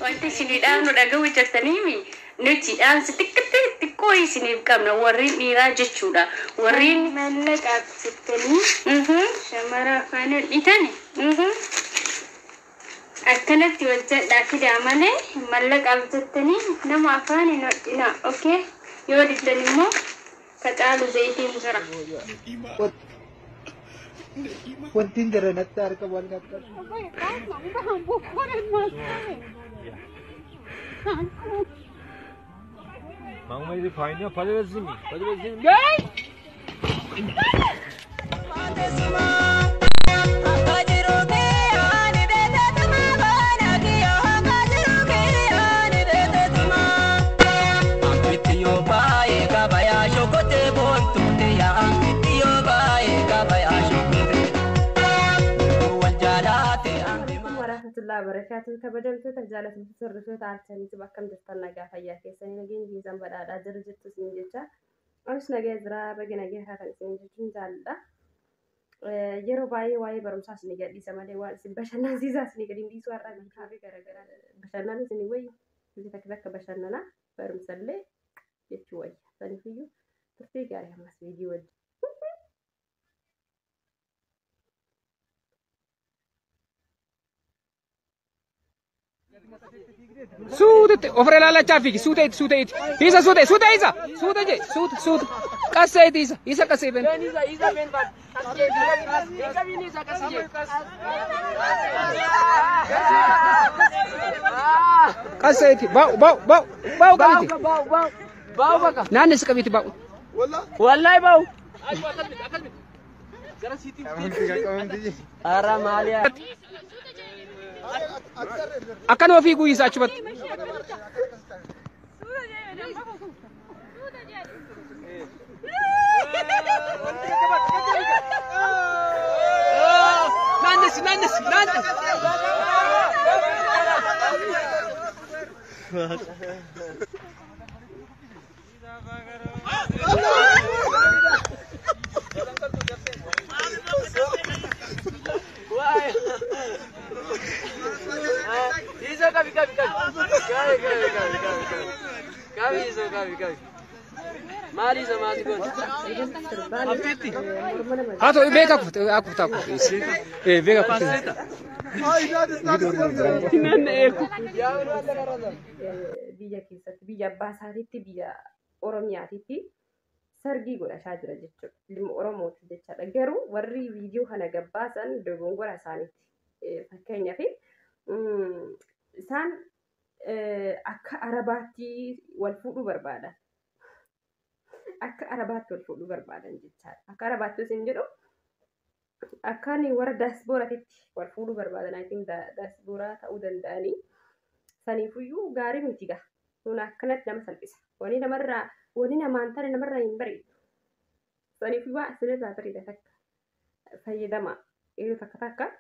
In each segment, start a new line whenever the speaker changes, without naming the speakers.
Wanti siniidhaan nu dhagahu jirtaniimi nuti dhaamsa xiqqoo isiniif qabna warreen dhiiraa jechuudha. Warreen mallaqaabsittanii shamara afaan dhiitani akkanatti hojjedhaa fidaa malee mallaqaabsittanii nama afaan hin hodhina. Okay, yoo diddan immoo kacaalu zayitiin jira.
Wanti daranatti harka wal qabatan.
Mama ini fine ya, pada sini.
Barakatuh kabajamtu terjalan sesuatu taarsan itu bahkan tertanaga fayya kesan lagi di zaman ada derajat tu sendiri harus naga zra bagi naga hatan sendiri jalla jero bayi wayi barumsa sendiri di sama dewa bashanna ziza sendiri di suara dan kafe gara-gara bashanna sendiri wayi kita ke bashanna barumsa le yechu wayi tani fiyu tapi gara mas video
Suudet ofrela la traffic suudet isa je kasait isa kasai ben kasait bau kabiti bau baka nani kabiti bau wallahi bau ara malia akan wafi gue isa cepat nandes Mari sama si Gon. Apeti. Hato beka aku tahu. Beka aku.
Biyya keessatti biyya abbaa isaatiitti biyya Oromiyaatitti sargii godhachaa jira jechuudha. Ilma Oromooti jechaadha. Garuu warri viidiyoo kana gabbaasan dogongora isaaniiti. Fakkeenyaaf isaan akka arabaatti wal fuudhuu barbaadan. Akka arabaatti wal fuudhuu barbaadan jechaadha. Akka arabaatti isin jedhu akkaan warra daasbooraatitti wal fuudhuu barbaadan. I think daasbooraa ta'uu danda'anii. Saniifuyyuu gaarii miti gaha. Kun akkanatti nama salphisa. Wani namaan tare namarraa hin bareedu. Saniifuyyuu asirraa bareeda takka fayyadama. Yeroo takka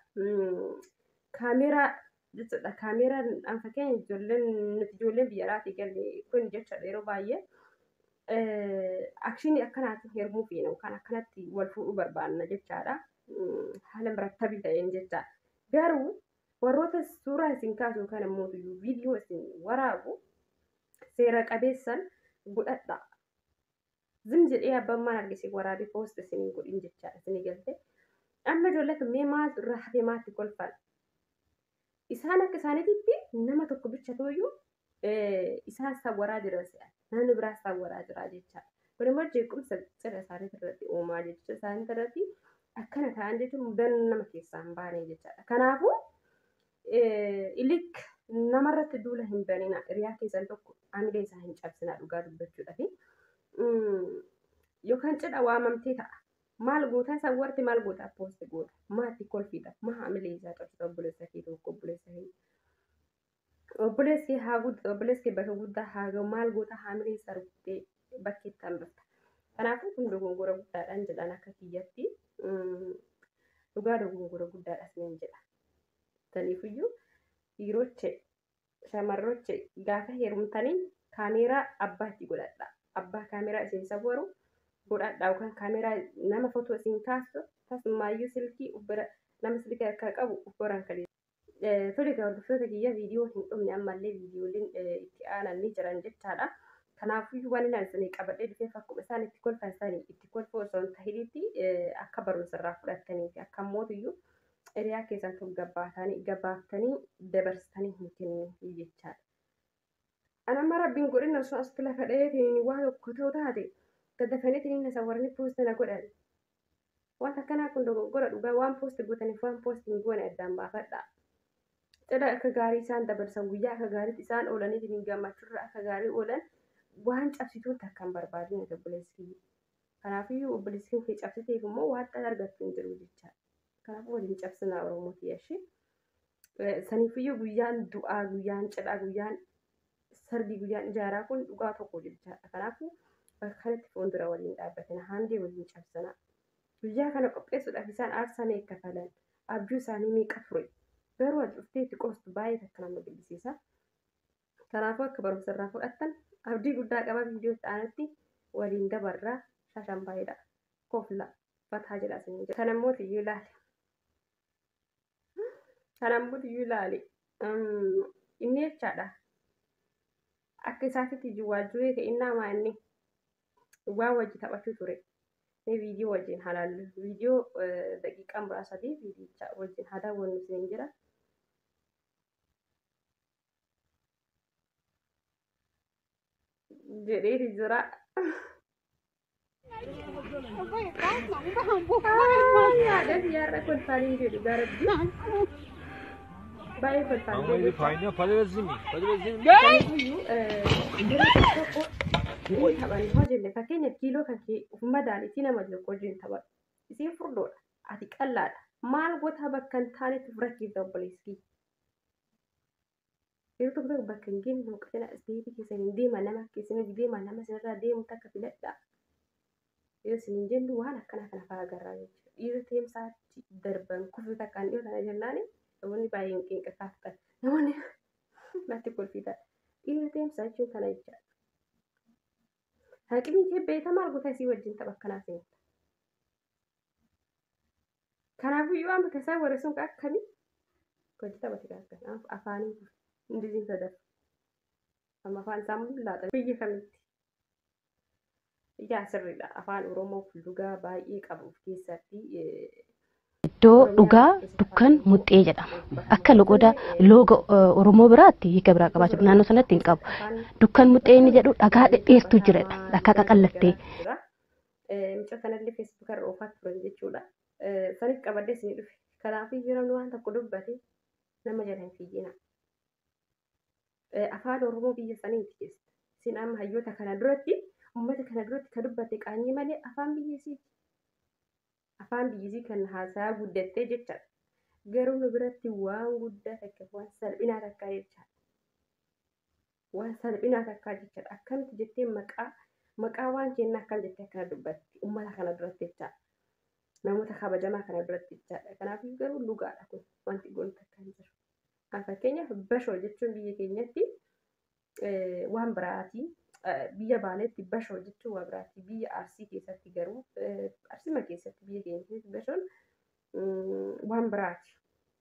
kaameeraa jechuudha. Kaameeraan fakkeenya ijoolleen biyya alaatii galle kun jechuudha yeroo baay'ee akshinii akkanaatti hermuu fi kan akkanatti wal fuudhuu barbaadna jechaadha. Haala murattabii ta'een jecha. Garuu warroota suuraa isin kaasu kana mootiyyuu viidiyoo isin waraabu seera qabeessan godhadha. Zim jedhee abbaan maal argise waraabee poost isin godhin jechaadha isin galte. Amma ijoollee mee maaltu irraa hafee maatti kolfan? Isaan akka isaaniitti nama tokko bichatuyyuu isaan sawwaraa jira se'a. Namni biraa sawwaraa jira jechaadha. Kun immoo jeequmsa cidha isaaniitti irratti uumaa jechuudha. Isaaniitti irratti akkana ta'an jechuun mudannoo nama keessaa hin baane jechaadha. Kanaafuu ilik namarratti duula hin banina. Hiriyaa keessan tokko amilee isaa hin cabsina dhugaa dubbachuudhaaf. Yookaan cidha waamamtee ta'a. Maal goota sawwarte maal goota poosti goota. Maatti kolfiidha. Maa amilee isaa cabsita obboleessa kee tokko obboleessa kee. Obboleessi haa guddaa obboleessi bakka guddaa haa ga'u maal goota haamilee isaa rukuttee bakkeetti hambifta. Kanaafuu kun dogongora guddaadhaan jedhan akka kiyyatti dhugaa dogongora guddaadhas nan jedha. Saniifuyyuu dhiiroche shamarroche gaafa heerumtanii kaameeraa abbaatti godhadha. Abbaa kaameeraa isin sawwaru godhadhaa kan kaameraa nama footoo isin kaastu tasumaayyuu silkii ubbira nama silkii akka qabu ubbaraan kan tole hordoftoota kiyya viidiyoo hin dhumne ammallee viidiyooleen itti aanan ni jiran jechaadha. Kanaafuu waan inni isin qabadhee dhufee akkuma isaan itti kolfan isaanii itti kolfuu osoo hin tahinitti akka barumsa irraa fudhattanii fi akka mootiyyuu hiriyaa keessan tun gabaaftanii dabarsitanii hin kennu jechaadha. Anamma rabbiin godhina osoo asitti lafa dhaheetiin waa tokko ta'u taate gaddafaniitiin isa warri poosti na godhan. Wanta akkanaa kun dogoggora dhugaa waan poosti gootaniif waan poosti hin goone addaan baafadha. Cidha akka gaarii isaan dabarsan guyyaa akka gaariitti isaan oolaniitiin gammachuurra akka gaarii oolan waan cabsituun takkan barbaadin obboleessi. Kanaafuu obboleessi kee cabsiteef immoo waan argattu hin jiru jechaadha. Kanaafuu waliin cabsinaa Oromooti yashi. Saniifiyyuu guyyaan du'aa, guyyaan cidhaa, guyyaan sarbii, guyyaan ijaaraa kun dhugaa tokko jechaadha. Kanaafuu bakka kanatti fuuldura waliin dhaabbatanii haandee waliin cabsanaa. Guyyaa kana qopheessuudhaaf isaan aarsaa meeqa kafalan? Abjuu isaanii meeqa ture? Garuu wal dhuftee itti qoostu baay'ee takka nama gaddisiisa. Kanaafuu akka barumsa irraa fudhattan abdii guddaa qaba viidiyoo ta'anitti waliin dabarraa shashan baay'eedha. Kofla fataa jedha isin jedha. Kanammoo tiyyuu ilaali. Kanammoo tiyyuu ilaali. Inni jechaadha. Akka isaatitti waajjiree ka'inaa maanni waan wajji taphachuu ture. Mee viidiyoo wajjin halaallu. Viidiyoo daqiiqaa muraasatii viidiyicha wajjin haa daawwannu isin jira. Jedheeti jira. Yaada biyyaarra kolfaaniin jedhu gaarabbi. Baay'ee kolfaaniin
Mama ini fine padazimi.
Taphan hojjenne fakkeenya kiiloo kan kee ufuma daalitii nama tokko wajjin taphan. Isiin furdoodha. Ati qallaadha. Maal goota bakka hin taanetti of rakkiifta obboleessi. Yeroo tokko tokko bakka hin geenye muuqatina isteetii keessan hin deema nama keessan deema nama sirraa deemu takka filadha. Yoo isin hin jennu waan akkanaa kana fa'aa agarraa jechuudha. Dhiirri teemsaatti darban kufu takkaan dhiyoo kana jennaani namoonni baay'een qeenqataa namoonni natti kolfiidha. Dhiirri teemsaa jechuun kana jechaadha. Haqni kee beekamaa goota isii wajjin tapha akkanaa seenta. Kanaafuu yoo amma keessaa warri sun akkamii hojii taphate gaafatan afaanii Indizin sadar. Amma afaan isaa mul'ata. Biyya kamitti? Ijaa sirriidha. Afaan Oromoo dhugaa baay'ee qabu keessatti.
Iddoo dhugaa dukkan muxxee jedhama. Akka looga Oromoo biraatti hiika biraa qabaachuu naannoo sanatti hin qabu. Dukkan muxxee inni jedhu dhagaa dhedheertuu jiredha. Dhagaa qaqallattee.
Miccoo kanallee feesbuuka irra oofaa turan jechuudha. Saniif qabadde isin dhufe. Kanaafuu yeroo waan tokko dubbate nama jala hin fiigina. Afaan Oromoo biyya saniiti keessa. Isin amma hayyoota kana duratti uummata kana duratti ka dubbate qaanii malee afaan biyyisiiti. Afaan biyyisii kan haasaa guddattee jechaadha. Garuu nu biratti waan guddaa takka waan salphinaa takkaa jechaadha. Waan salphinaa takkaa jechaadha. Akkamitti jettee maqaa waan kennaa akkam jettee akkana dubbatti uummata kana duratti jechaadha. Namoota kabajamaa kana duratti jechaadha. Kanaafuu garuu dhugaadha kun wanti goonu takka hin jiru. Fakkeenyaaf bashoo jechuun biyya keenyatti waan biraati. Biyya baaleetti bashoo jechuun waan biraati. Biyya Arsii keessatti garuu Arsima keessatti biyya keenyatti bashoon waan biraati.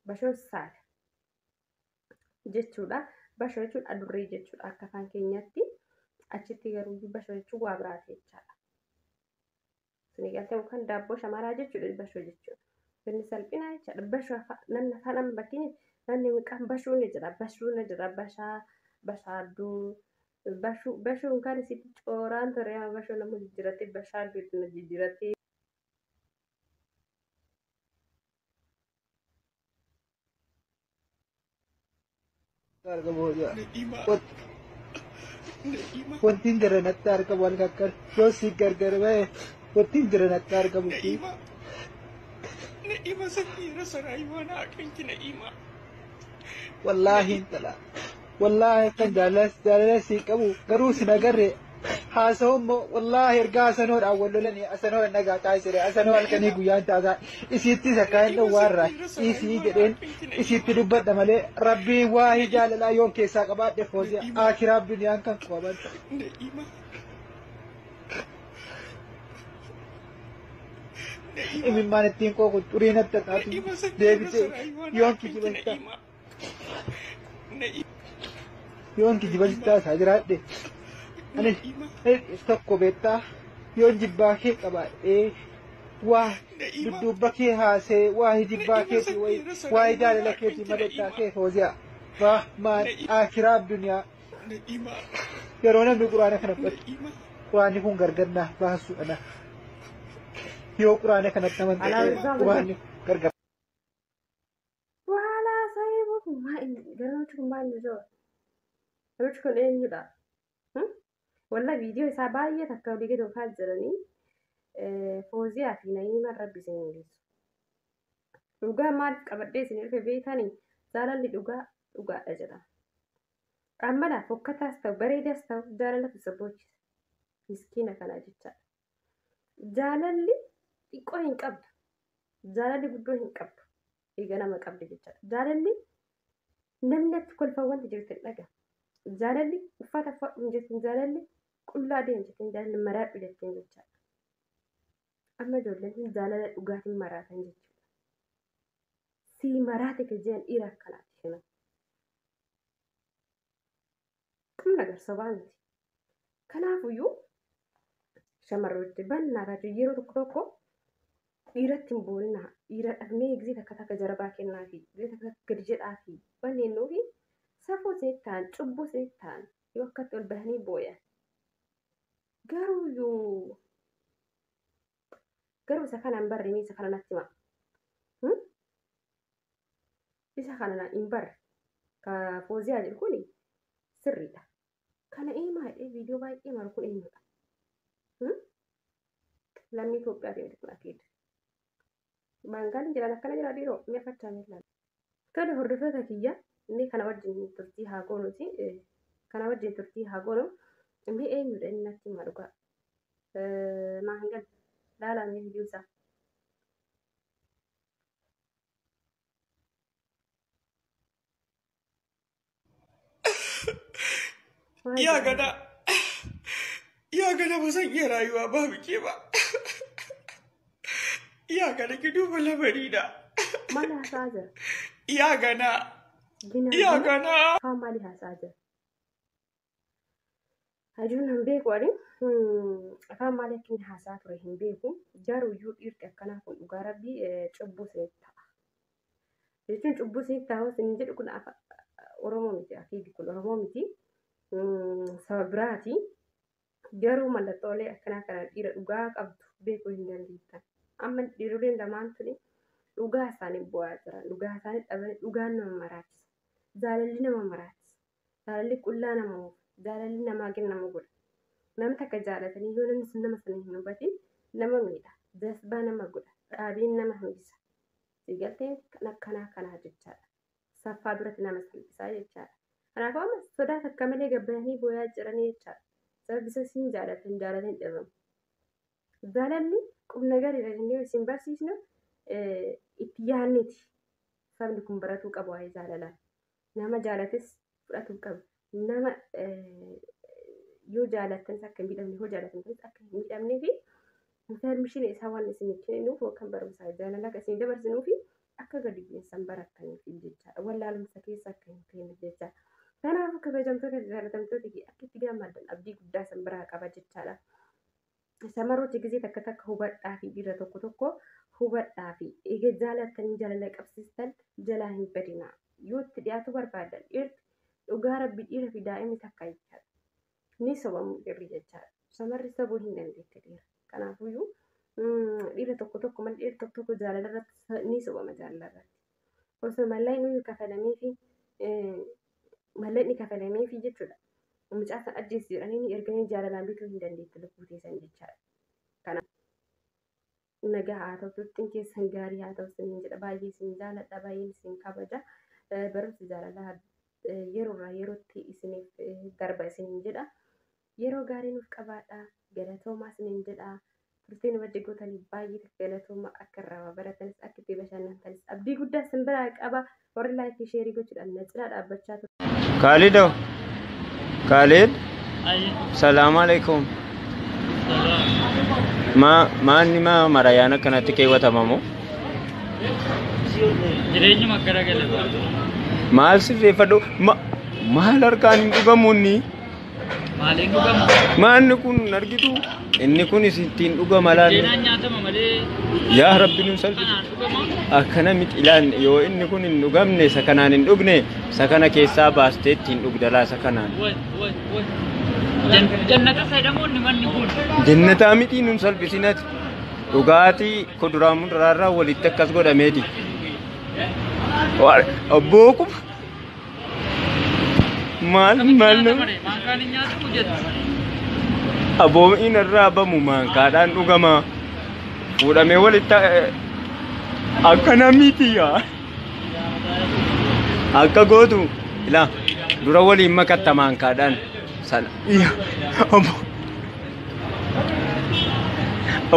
Bashoon saala jechuudha. Bashoo jechuun adurree jechuudha. Akka afaan keenyatti achitti garuu bashoo jechuun waan biraati jechaadha. Isin galtee kan daabboo shamaraa jechuudha bashoo jechuudha. Inni salphinaa jechaadha. Bashoo namni afaan amma bakkeenyatti namni maqaan bashuu ni jira. Bashuu ni jira. Bashaadduu. Bashuun kan isitti cooraan ture. Bashuu nama jijjiirate. Bashaadduu itti jijjiirate.
Wantiin jiranatti argamu wal kakkar yoo si gargar ba'e wantiin jiranatti argamu.
Na'ima sani rasa rayuwa na akan ki Na'ima.
Wallahi intala. Wallahi kan jaalala si qabu garuu si nagarre haasa'ummo wallahi ergaa asanoodhaan wallolanii asanoo nagaa taasise asanoo halkanii guyyaan taasaa isiitti sakkaan dhowwaarraa isii jedheen isiitti dubbadha malee rabbiin waa'ee jaalalaa yoon keessaa qabaadhe foosee akhiraa duniyaan kan qaban. Imin manittiin koo kun xurii natti taatu deebitee yoon kijibastaa isaa jiraadhe ani tokko beektaa yoon jibbaa kee qabaadhee waa dudduubba kee haasee waa hijibbaa keetii waa jaalala keetii madaddaa kee fooziyaa maan akiraa addunyaa yeroo namni quraana kana fudhatu quraanni kun gargannaa baasuudha yoo quraana kanatti amantii quraanni gargar.
Wala sahibu maal garuu maal yoo Ruch kun eenyudha? Walla viidiyoo isaa baay'ee takka olii gadi oofaa jiranii Fooziyaa fi Na'iimaa rabbi isin mul'isu. Dhugaa maaliif qabadhee isin dhufe beekanii jaalalli dhugaadha jedhama. Qammadaaf fokkataas ta'u bareedaas ta'u jaalalatu isa boochisa. Miskiina kana jechaadha. Jaalalli xiqqoo hin qabdu. Jaalalli guddoo hin qabdu. Eega nama qabdi jechaadha. Jaalalli namni atti kolfaa wanti jirtu hin dhagahu. Jaalalli uffata uffattu hin jettiin jaalalli qullaa deemu jettiin jaalalli maraadhu jettiin jechaadha. Amma ijoolleen jaalala dhugaatiin maraatan jechuudha. Si maraate kan jedhan dhiira akkanaatti himan. Kun agarsa waan miti. Kanaafuyyuu shamarrooti bal'inaa taatu yeroo tokko tokko dhiiratti hin boonina. Dhiira dhabnee eegzii takka jarabaa kennaa fi takka gadi jedhaa fi balleennuu fi safuu isinitti ta'an cubbuu isinitti ta'an yoo akkatti ol bahanii booyan. Garuu isa kanaan barre isa kana natti hima. Isa kana hin barre ka Fooziyaa jedhu kuni sirriidha. Kana eenyumaa jedhee viidiyoo baay'ee maru kun eenyudha? Lammii Itoophiyaa ta'e kun akeeda. Baangaan jiran akkana jira dhiiroo mi'a fachaa miidhaan. Tole hordoftoota kiyya inni kana wajjin turtii haa goonuti. Kana wajjin turtii haa goonu. Inni eenyudha inni natti hima dhugaa. Maa hin galu. Laalaa mi'a viidiyoo isaa.
Yaa gana bosan iya rayuwa babu ke ba. Yaa gana ki duba lamariina.
Maali haasaa jira?
Yaa gana.
Haa maali haasaa jira? Hajuun hin beeku ani. Afaan maali akka inni haasaa ture hin beeku. Jaruyyuu dhiirti akkanaa kun dhugaa rabbii cubbuu isinitti ta'a. Jechuun cubbuu isinitti ta'a isin jedhu kun Oromoo miti akeeki kun Oromoo miti. Saba biraati. Garuu mallattoolee akkanaa kana dhiira dhugaa qabdu beekuu hin dandeettan. Amma dhiiroleen lamaan tuni dhugaa isaanii bu'aa jiran. Dhugaa isaanii dhabanii dhugaan nama maraachisa. Jaalalli nama maraachisa. Jaalalli qullaa nama uufa. Jaalalli namaa kenna nama godha. Namni takka jaalatanii yoo namni sun nama sana hin hubatin nama miidha. Jasbaa nama godha. Dhaabeen nama hambisa. Sigalteen kan akkanaa kanaa jechaadha. Saffaa duratti nama salphisaa jechaadha. Kanaafuu amma sodaa takka malee gabbayanii booyaa jiranii jechaadha. Sababiisa isin jaalatan dhabamu. Jaalalli qubna gariidha jennee isin barsiisnu itti yaadneeti. Sabni kun baratuu qabu waa'ee jaalalaan. Nama jaalates fudhatuu qabu. Nama yoo jaalattanis akka hin miidhamne yoo jaalattanis akka hin miidhamnee fi permishiin isaa waan isin kennuuf yookaan barumsaa jaalala akka isin dabarsinuu fi akka gadi bu'insan barattaniif jechaadha. Wallaalumsa keessa akka hin teenye jechaadha. Kanaafuu kabajamtoota jaalatamtoota akka itti gammadan abdii guddaa san biraa qaba jechaadha. Shamarroota gisee takka hubadhaa fi dhiira tokko hubadhaa fi egaa jaalattanii jaalala qabsiistan jalaa hin badinaa. Yoo itti dhiyaatu barbaadan dhiirti dhugaa rabbi dhiira fi daa'imni takka jechaadha. Ni sobamu dhiirri jechaadha. Shamarri sabuu hin dandeette dhiira. Kanaafuyyuu dhiira tokko malee dhiira tokko jaalala irratti ni sobama jaalala irratti. Osoo mallayni kafalamee fi mallayni kafalamee fi jechuudha. Mucaa san ajjeessi jedhanii erganii jaalalaan bituu hin dandeette lubbuu teessan jechaadha. Kanaaf nagaa haa ta'u turtiin keessan gaarii haa ta'u isin jedha baay'ee isin jaaladha baay'ee isin kabaja barumsi jaalalaa yeroorraa yerootti isiniif darba isin jedha. Yeroo gaarii nuuf qabaadha galatoomaa isin jedha. Turtiin wajji gootanii baay'ee galatoomaa akka irraa baratanis akka itti bashannantanis abdii guddaa isin biraa qaba. Warri laayikii sheerii gochuudhaan na cinaa dhaabbachaa ture.
Khalid, Salam alaikum.
Maanni marayaan akkanatti keewwatamamu?
Jireenya makkara gale
maal sirreeffadhu? Maal harkaan hin dhugamuunni?
maaliin dhugamu?
Maanni kun argitu? Inni kun ittiin dhugama laal.
Seenaan nyaatama malee.
Yaa Rabbi nun salphisu.
Kanaan dhugama?
Akkana miti ilaan yoo inni kun hin dhugamne isa kanaan hin dhugne isa kana keessaa baastee ittiin dhugdalaa isa kanaan.
Jannata fayyadamuun manni kun.
Jannataa miti nun salphisinati. Dhugaatii kuduraa muduraarraa walitti akkas godhameeti. Abboo kuma. Maal aboomiin irraa bamu maankaadhaan dhugama fuudhamee walitti akkana miti yaa akka gootu ilaa dura waliin makatta maankaadhaan sana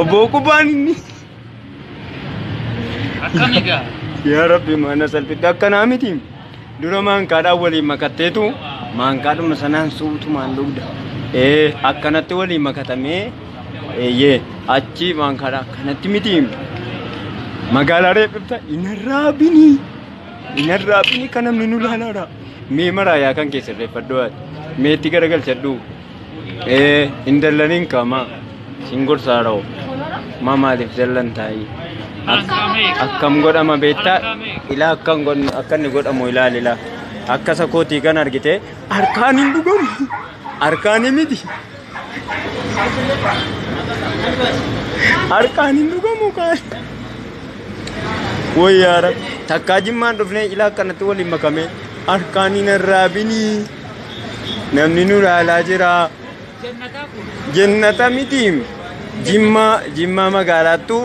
abboo kubaan inni
akkamigaa
yaa Rabbi maana salphitti akkanaa miti dura maankaadhaan waliin makatteetu maankaadhuma sanaan suutumaan dhugda akkanatti waliin makatamee achi maankaadha akkanatti miti magaalaa reeffifta inarraa bini kan namni nu laalaadha mee maraayaa kan keessa reeffadhu meetti garagalchadhu indallaniin kama singorsaaroo maaliif dallan taa'ii akkam godhama beektaa ilaa akka inni godhamu ilaalila akka sakootii kan argite harkaan hin dhugamu harkaan miti harkaan hin dhugamu kaan wayyaara takkaa jimmaan dhufnee ilaa akkanatti waliin makame harkaan hin arraabinii namni nu laalaa jira jannata miti jimmaa magaalaattu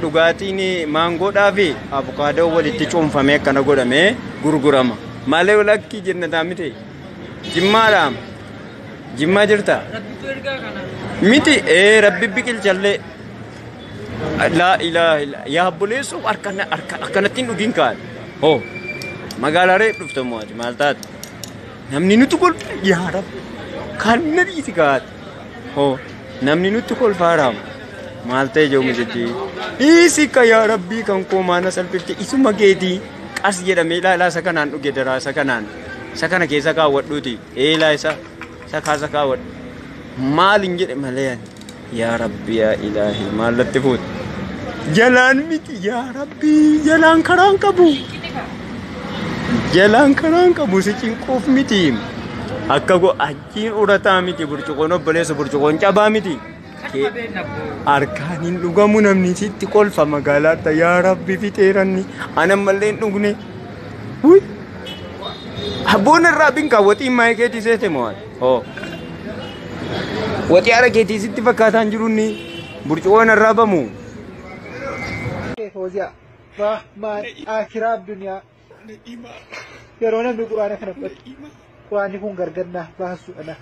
dhugaatiin maangoodhaa fi abukaadoo walitti cuunfamee akkana godhamee gurgurama malee walakki jannataa miti jimmaadha jimmaa jirta miti rabbi biqilchallee laa ilaaha illa yaa buleessu akkanattiin dhugiin kaan hoo magaalaa reef dhuftamu ati maal taate namni nutti kolfa yaa rabbi kan nadiiti kaate hoo namni nutti kolfaaraam maal ta'e jiru miti isika yaa rabbii kan koo maana salphifte isuma geetii qas jedhamee ilaalaa isa kanaan dhuge daraa isa kana keessa kaawwadhuuti eelaa isa kaasa kaawwadhu maal hin jedhe malee yaa rabbi yaa ilaahi maallatti fuute jalaan miti yaa rabbii jalaan karaan qabu si cinquuf miti akka achiin urataa miti burcuqoon obboleessa burcuqoon cabaa miti harkaan hin dhugamu namni sitti kolfa magaalaatti yaa rabbi fixeeranni ana mallee hin dhugne abboon irraa binkaa waxiin maayee keetii seete mo'an waxii haara keetii sitti fakkaataan jirunni burcuqoon irraa bamu
rahmaan akiraa duniyaa yeroo namni quraana kana waan kun gargannaa baasu ana